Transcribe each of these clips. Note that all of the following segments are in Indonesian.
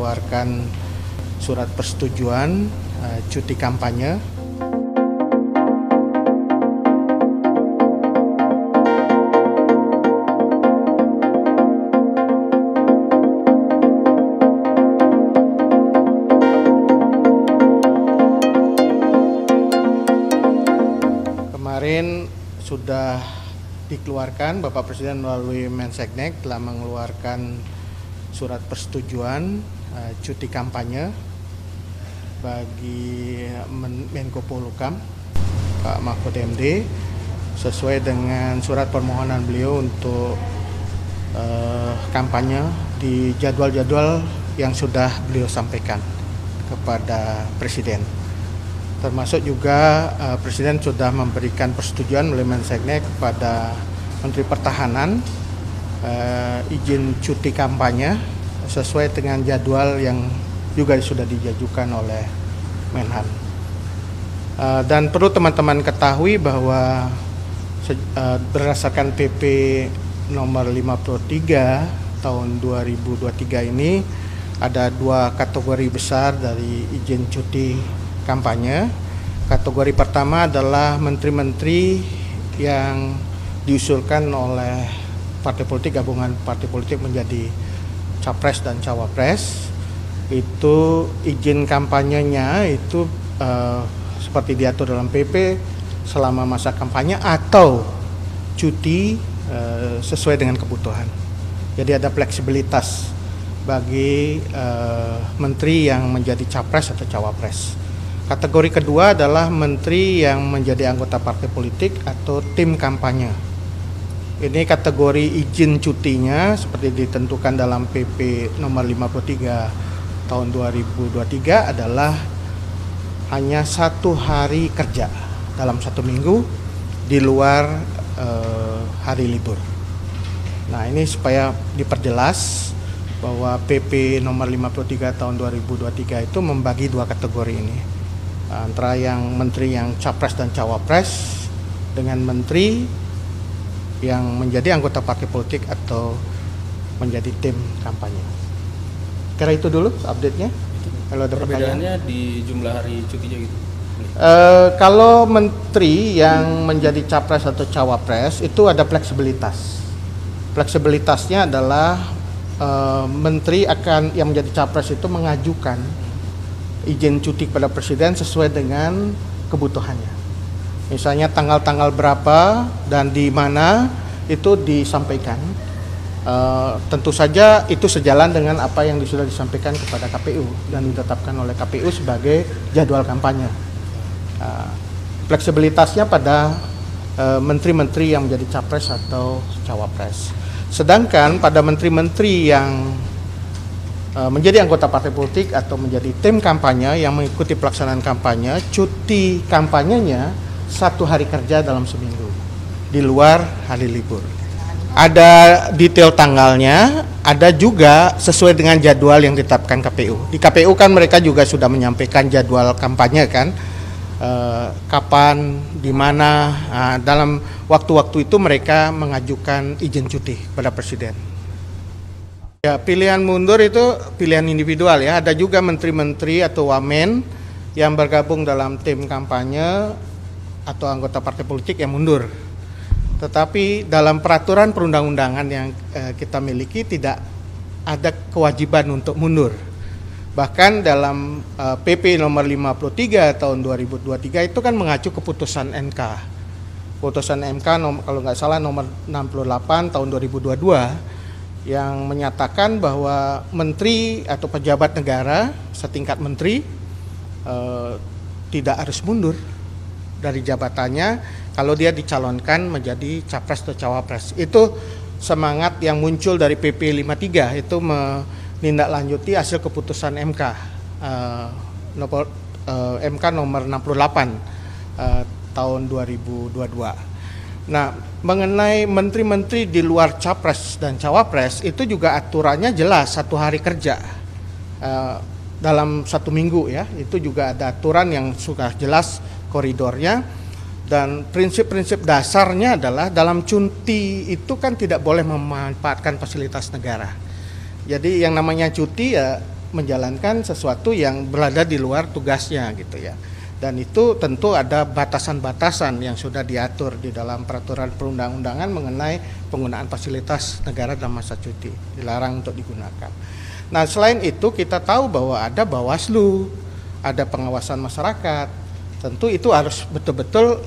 mengeluarkan surat persetujuan cuti kampanye. Kemarin sudah dikeluarkan, Bapak Presiden melalui Mensesnek telah mengeluarkan surat persetujuan cuti kampanye bagi Menko Polhukam Pak Mahfud MD sesuai dengan surat permohonan beliau untuk kampanye di jadwal-jadwal yang sudah beliau sampaikan kepada Presiden. Termasuk juga Presiden sudah memberikan persetujuan melalui Mensesnek kepada Menteri Pertahanan izin cuti kampanye sesuai dengan jadwal yang juga sudah dijajukan oleh Menhan. Dan perlu teman-teman ketahui bahwa berdasarkan PP nomor 53 tahun 2023 ini ada dua kategori besar dari izin cuti kampanye. Kategori pertama adalah menteri-menteri yang diusulkan oleh partai politik, gabungan partai politik menjadi capres dan cawapres. Itu izin kampanyenya itu seperti diatur dalam PP selama masa kampanye atau cuti sesuai dengan kebutuhan. Jadi ada fleksibilitas bagi menteri yang menjadi capres atau cawapres. Kategori kedua adalah menteri yang menjadi anggota partai politik atau tim kampanye. Ini kategori izin cutinya seperti ditentukan dalam PP nomor 53 tahun 2023 adalah hanya 1 hari kerja dalam 1 minggu di luar hari libur. Nah, ini supaya diperjelas bahwa PP nomor 53 tahun 2023 itu membagi dua kategori ini. Antara yang menteri yang capres dan cawapres dengan menteri yang menjadi anggota partai politik atau menjadi tim kampanye. Kira itu dulu update-nya. Kalau ada perbedaannya di jumlah hari cutinya gitu. Kalau menteri yang menjadi capres atau cawapres itu ada fleksibilitas. Fleksibilitasnya adalah menteri yang menjadi capres itu mengajukan izin cuti kepada Presiden sesuai dengan kebutuhannya. Misalnya tanggal-tanggal berapa dan di mana itu disampaikan. Tentu saja itu sejalan dengan apa yang sudah disampaikan kepada KPU dan ditetapkan oleh KPU sebagai jadwal kampanye. Fleksibilitasnya pada menteri-menteri yang menjadi capres atau cawapres. Sedangkan pada menteri-menteri yang menjadi anggota partai politik atau menjadi tim kampanye yang mengikuti pelaksanaan kampanye, cuti kampanyenya 1 hari kerja dalam seminggu di luar hari libur. Ada detail tanggalnya, ada juga sesuai dengan jadwal yang ditetapkan KPU. Di KPU kan mereka juga sudah menyampaikan jadwal kampanye kan, kapan, di mana, dalam waktu-waktu itu mereka mengajukan izin cuti kepada Presiden. Ya, pilihan mundur itu pilihan individual ya. Ada juga menteri-menteri atau wamen yang bergabung dalam tim kampanye atau anggota partai politik yang mundur. Tetapi dalam peraturan perundang-undangan yang kita miliki tidak ada kewajiban untuk mundur. Bahkan dalam PP nomor 53 tahun 2023 itu kan mengacu keputusan MK. Putusan MK kalau nggak salah nomor 68 tahun 2022 yang menyatakan bahwa menteri atau pejabat negara setingkat menteri tidak harus mundur dari jabatannya kalau dia dicalonkan menjadi capres atau cawapres. Itu semangat yang muncul dari PP 53 itu menindaklanjuti hasil keputusan MK MK nomor 68 tahun 2022. Nah, mengenai menteri-menteri di luar capres dan cawapres itu juga aturannya jelas 1 hari kerja dalam 1 minggu ya. Itu juga ada aturan yang sudah jelas koridornya dan prinsip-prinsip dasarnya adalah dalam cuti itu kan tidak boleh memanfaatkan fasilitas negara. Jadi yang namanya cuti ya menjalankan sesuatu yang berada di luar tugasnya gitu ya. Dan itu tentu ada batasan-batasan yang sudah diatur di dalam peraturan perundang-undangan mengenai penggunaan fasilitas negara dalam masa cuti, dilarang untuk digunakan. Nah, selain itu kita tahu bahwa ada Bawaslu, ada pengawasan masyarakat. Tentu itu harus betul-betul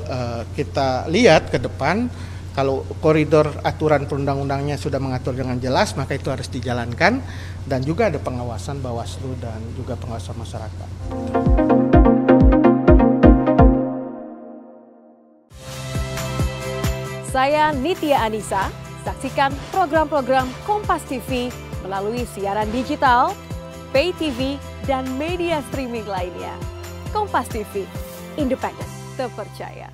kita lihat ke depan. Kalau koridor aturan perundang-undangnya sudah mengatur dengan jelas, maka itu harus dijalankan, dan juga ada pengawasan Bawaslu dan juga pengawasan masyarakat. Saya Nitya Anissa, saksikan program-program Kompas TV melalui siaran digital, pay TV, dan media streaming lainnya. Kompas TV, independen, terpercaya.